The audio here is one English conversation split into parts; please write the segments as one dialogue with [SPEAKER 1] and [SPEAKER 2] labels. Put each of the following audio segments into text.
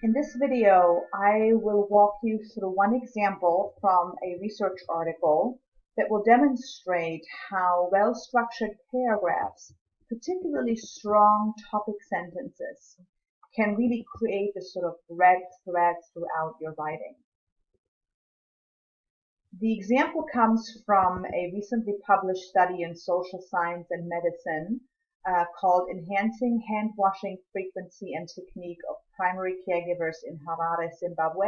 [SPEAKER 1] In this video, I will walk you through one example from a research article that will demonstrate how well-structured paragraphs, particularly strong topic sentences, can really create this sort of red thread throughout your writing. The example comes from a recently published study in Social Science and Medicine called Enhancing Hand Washing Frequency and Technique of Primary Caregivers in Harare, Zimbabwe,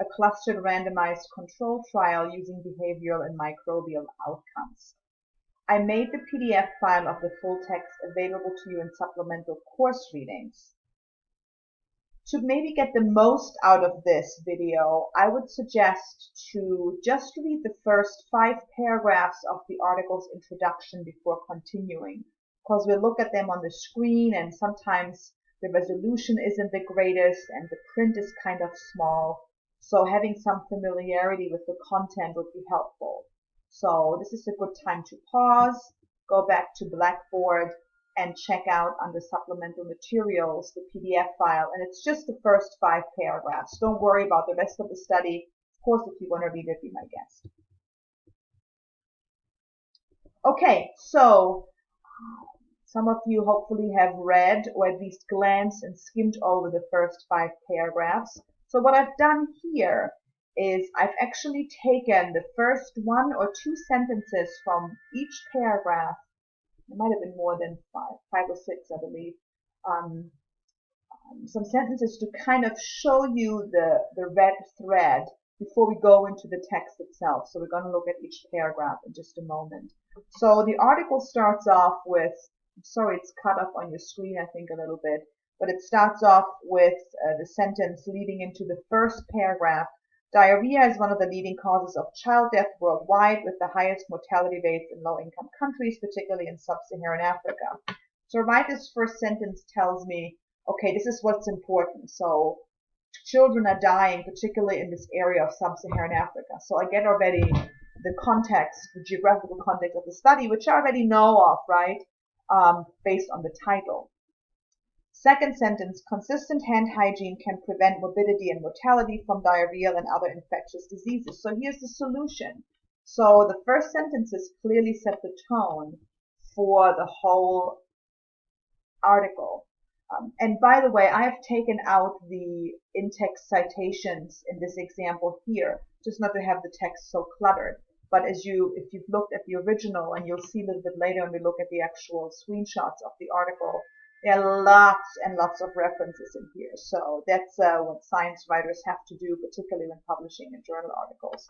[SPEAKER 1] a clustered randomized control trial using behavioral and microbial outcomes. I made the PDF file of the full text available to you in supplemental course readings. To maybe get the most out of this video, I would suggest to just read the first 5 paragraphs of the article's introduction before continuing, because we'll look at them on the screen and sometimes the resolution isn't the greatest and the print is kind of small. So having some familiarity with the content would be helpful. So this is a good time to pause, go back to Blackboard, and check out under supplemental materials the PDF file. And it's just the first 5 paragraphs. Don't worry about the rest of the study. Of course, if you want to read it, be my guest. Okay, so some of you hopefully have read or at least glanced and skimmed over the first 5 paragraphs. So what I've done here is I've actually taken the first 1 or 2 sentences from each paragraph. It might have been more than 5 or 6, I believe. Some sentences to kind of show you the red thread before we go into the text itself. So we're going to look at each paragraph in just a moment. So the article starts off with, I'm sorry it's cut up on your screen I think a little bit, but it starts off with the sentence leading into the first paragraph. Diarrhea is one of the leading causes of child death worldwide, with the highest mortality rates in low-income countries, particularly in sub-Saharan Africa. So right, this first sentence tells me, okay, this is what's important. So children are dying, particularly in this area of sub-Saharan Africa. So I get already the context, the geographical context of the study, which I already know of, right, based on the title. Second sentence, consistent hand hygiene can prevent morbidity and mortality from diarrheal and other infectious diseases. So here's the solution. So the first sentences clearly set the tone for the whole article. And by the way, I have taken out the in-text citations in this example here, just not to have the text so cluttered. But if you've looked at the original, and you'll see a little bit later when we look at the actual screenshots of the article, there are lots and lots of references in here. So that's what science writers have to do, particularly when publishing in journal articles.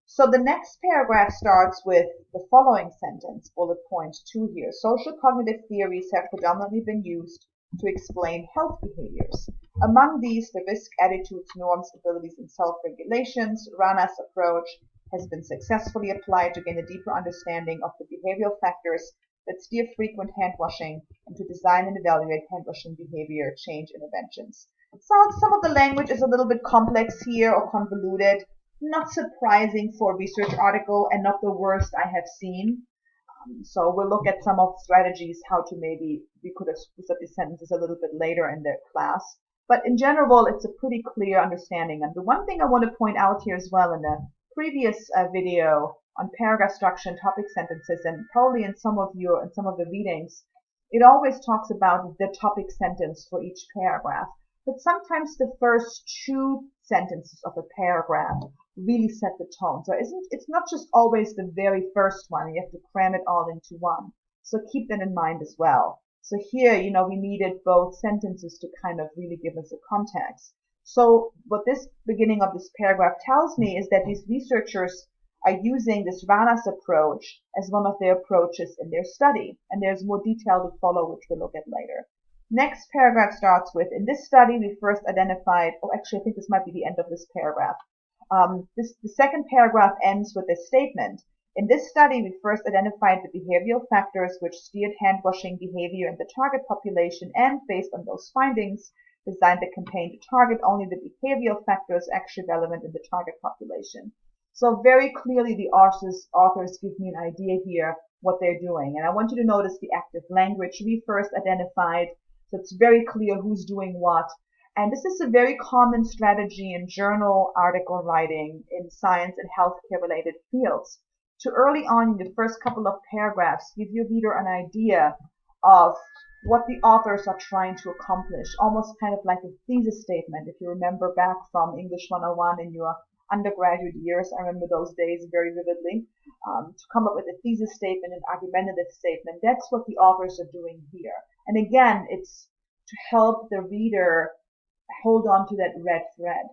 [SPEAKER 1] So the next paragraph starts with the following sentence, bullet point 2 here. Social cognitive theories have predominantly been used to explain health behaviors. Among these, the risk, attitudes, norms, abilities, and self-regulations. Rana's approach has been successfully applied to gain a deeper understanding of the behavioral factors that steer frequent hand washing and to design and evaluate hand washing behavior change interventions. So some of the language is a little bit complex here or convoluted, not surprising for a research article and not the worst I have seen. So we'll look at some of strategies how to maybe, we could have spruced up these sentences a little bit later in the class. But in general, it's a pretty clear understanding. And the one thing I want to point out here as well in the previous video on paragraph structure and topic sentences, and probably in some of the readings, it always talks about the topic sentence for each paragraph. But sometimes the first 2 sentences of a paragraph really set the tone. So it's not just always the very first one. You have to cram it all into one. So keep that in mind as well. So here, we needed both sentences to kind of really give us a context. So what this beginning of this paragraph tells me is that these researchers are using this Rana's approach as one of their approaches in their study. And there's more detail to follow, which we'll look at later. Next paragraph starts with, in this study, we first identified, actually, I think this might be the end of this paragraph. The second paragraph ends with this statement. In this study, we first identified the behavioral factors which steered hand washing behavior in the target population and, based on those findings, designed the campaign to target only the behavioral factors actually relevant in the target population. So very clearly the authors give me an idea here what they're doing. And I want you to notice the active language we first identified. So it's very clear who's doing what. And this is a very common strategy in journal article writing in science and healthcare related fields. To early on in the first couple of paragraphs, give your reader an idea of what the authors are trying to accomplish, almost kind of like a thesis statement. If you remember back from English 101 in your undergraduate years, I remember those days very vividly, to come up with a thesis statement, an argumentative statement. That's what the authors are doing here. And again, it's to help the reader hold on to that red thread.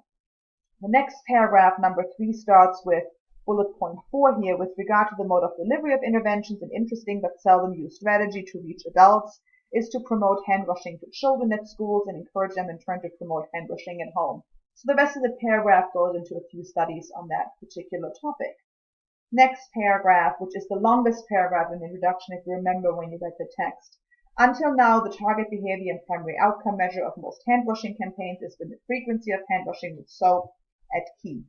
[SPEAKER 1] The next paragraph, number 3, starts with bullet point 4 here. With regard to the mode of delivery of interventions, an interesting but seldom used strategy to reach adults is to promote hand washing to children at schools and encourage them in turn to promote hand washing at home. So the rest of the paragraph goes into a few studies on that particular topic. Next paragraph, which is the longest paragraph in the introduction, if you remember when you read the text. Until now, the target behavior and primary outcome measure of most hand-washing campaigns has been the frequency of hand-washing with soap at key,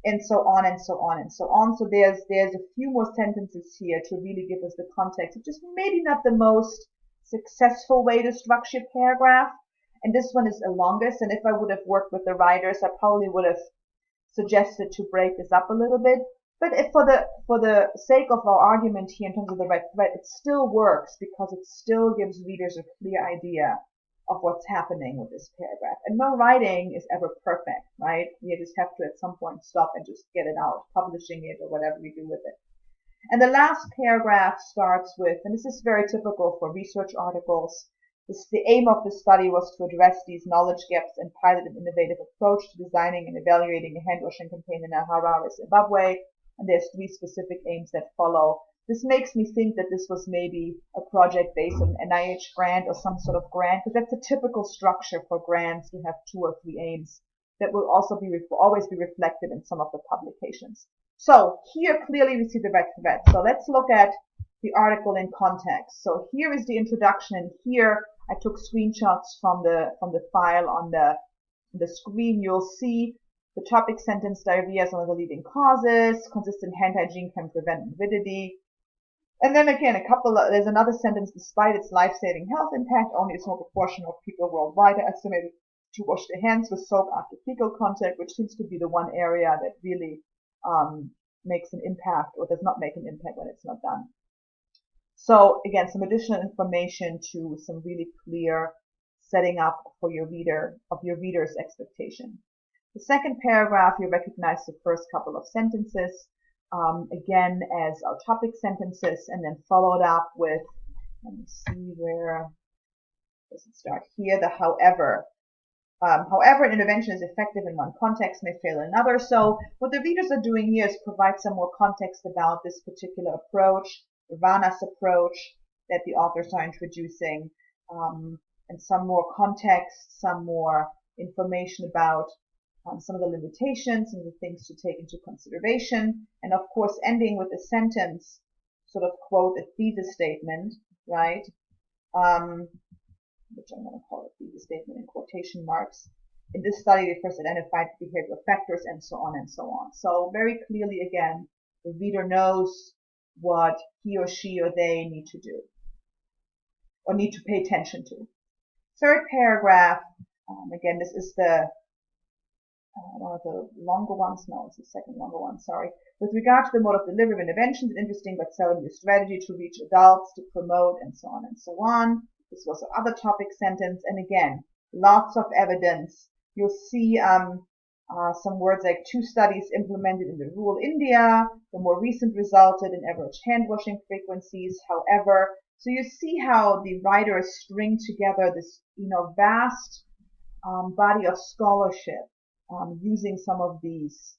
[SPEAKER 1] and so on and so on and so on. So there's a few more sentences here to really give us the context, which is maybe not the most successful way to structure a paragraph. And this one is the longest. And if I would have worked with the writers, I probably would have suggested to break this up a little bit. But for the sake of our argument here in terms of the red thread, it still works because it still gives readers a clear idea of what's happening with this paragraph. And no writing is ever perfect, right? You just have to at some point stop and just get it out, publishing it or whatever we do with it. And the last paragraph starts with, and this is very typical for research articles, the aim of the study was to address these knowledge gaps and pilot an innovative approach to designing and evaluating a hand-washing campaign in Harare, Zimbabwe. And there's 3 specific aims that follow. This makes me think that this was maybe a project based on an NIH grant or some sort of grant, because that's a typical structure for grants to have 2 or 3 aims that will also always be reflected in some of the publications. So here clearly we see the red thread. So let's look at the article in context. So here is the introduction, and here I took screenshots from the file on the screen. You'll see the topic sentence: diarrhea is one of the leading causes. Consistent hand hygiene can prevent morbidity. And then again, there's another sentence: despite its life-saving health impact, only a small proportion of people worldwide are estimated to wash their hands with soap after fecal contact, which seems to be the one area that really makes an impact, or does not make an impact when it's not done. So again, some additional information to some really clear setting up for your reader's expectation. The second paragraph, you recognize the first couple of sentences, again as our topic sentences, and then followed up with, let me see, where does it start here? The however. However, an intervention is effective in one context, may fail in another. So what the readers are doing here is provide some more context about this particular approach, Ravana's approach that the authors are introducing, and some more context, some more information about some of the limitations and the things to take into consideration, and of course ending with a sentence, sort of quote a thesis statement, right? Which I'm going to call a thesis statement in quotation marks. In this study, they first identified behavioral factors, and so on and so on. So very clearly, again, the reader knows what he or she or they need to do, or need to pay attention to. Third paragraph, again, this is one of the longer ones. No, it's the second longer one, sorry. With regard to the mode of delivery of interventions, an interesting but seldom used strategy to reach adults, to promote, and so on and so on. This was the other topic sentence, and again, lots of evidence. You'll see some words like 2 studies implemented in the rural India. The more recent resulted in average hand washing frequencies. However, so you see how the writers string together this, vast body of scholarship, using some of these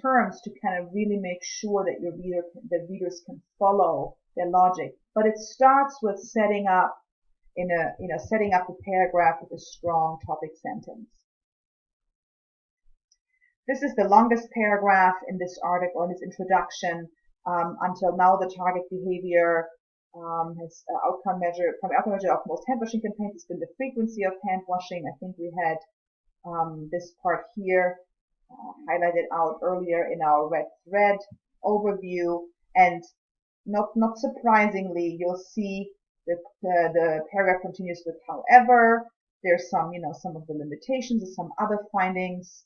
[SPEAKER 1] terms to kind of really make sure that the readers can follow their logic. But it starts with setting up the paragraph with a strong topic sentence. This is the longest paragraph in this article, in this introduction. Until now, the target behavior has outcome measure of most hand washing campaigns has been the frequency of hand washing. I think we had this part here highlighted out earlier in our red thread overview, and not surprisingly, you'll see the paragraph continues with however. There's some, some of the limitations and some other findings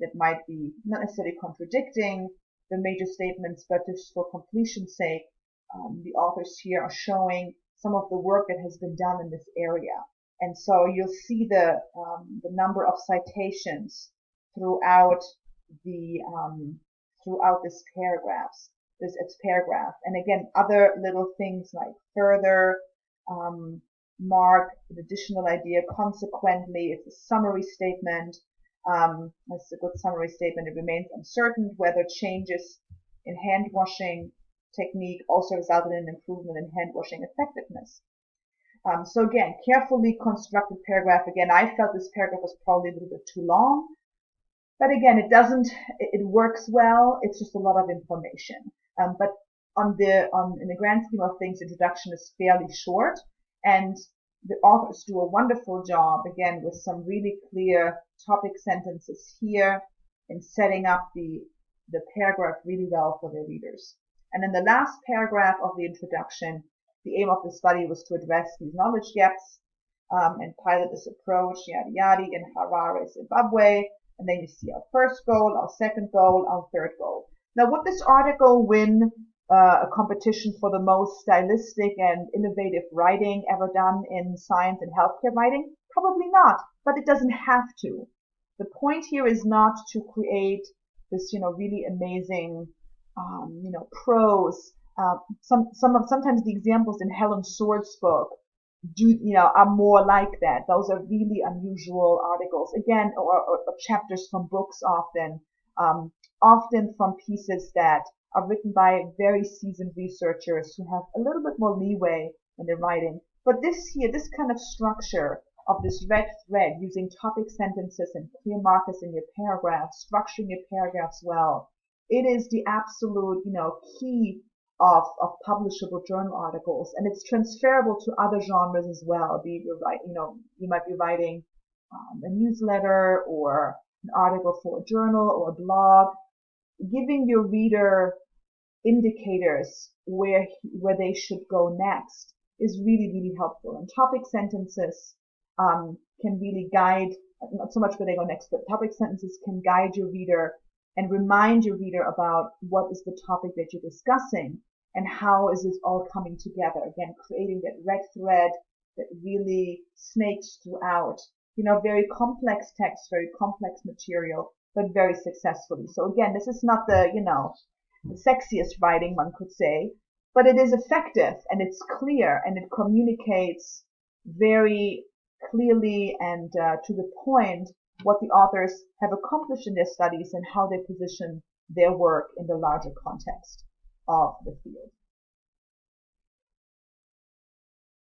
[SPEAKER 1] that might be not necessarily contradicting the major statements, but just for completion's sake, the authors here are showing some of the work that has been done in this area. And so you'll see the number of citations throughout this paragraph. And again, other little things like further, mark, an additional idea, consequently, it's a summary statement. That's a good summary statement. It remains uncertain whether changes in hand washing technique also resulted in an improvement in hand washing effectiveness. So again, carefully constructed paragraph. Again, I felt this paragraph was probably a little bit too long, but again, it works well. It's just a lot of information. But in the grand scheme of things, introduction is fairly short, and the authors do a wonderful job, again, with some really clear topic sentences here in setting up the paragraph really well for their readers. And in the last paragraph of the introduction, the aim of the study was to address these knowledge gaps and pilot this approach, yada yada, in Harare, Zimbabwe. And then you see our first goal, our second goal, our third goal. Now, would this article win a competition for the most stylistic and innovative writing ever done in science and healthcare writing? Probably not, but it doesn't have to. The point here is not to create this, really amazing, prose. Sometimes the examples in Helen Sword's book are more like that. Those are really unusual articles, again, or chapters from books often from pieces that are written by very seasoned researchers who have a little bit more leeway in their writing. But this kind of structure of this red thread, using topic sentences and clear markers in your paragraphs, structuring your paragraphs well, it is the absolute, key of publishable journal articles, and it's transferable to other genres as well. You might be writing a newsletter or an article for a journal or a blog. Giving your reader indicators where they should go next is really, really helpful. And topic sentences can really guide, not so much where they go next, but topic sentences can guide your reader and remind your reader about what is the topic that you're discussing and how is this all coming together. Again, creating that red thread that really snakes throughout, very complex text, very complex material, but very successfully. So again, this is not the sexiest writing, one could say, but it is effective and it's clear and it communicates very clearly and to the point what the authors have accomplished in their studies and how they position their work in the larger context of the field.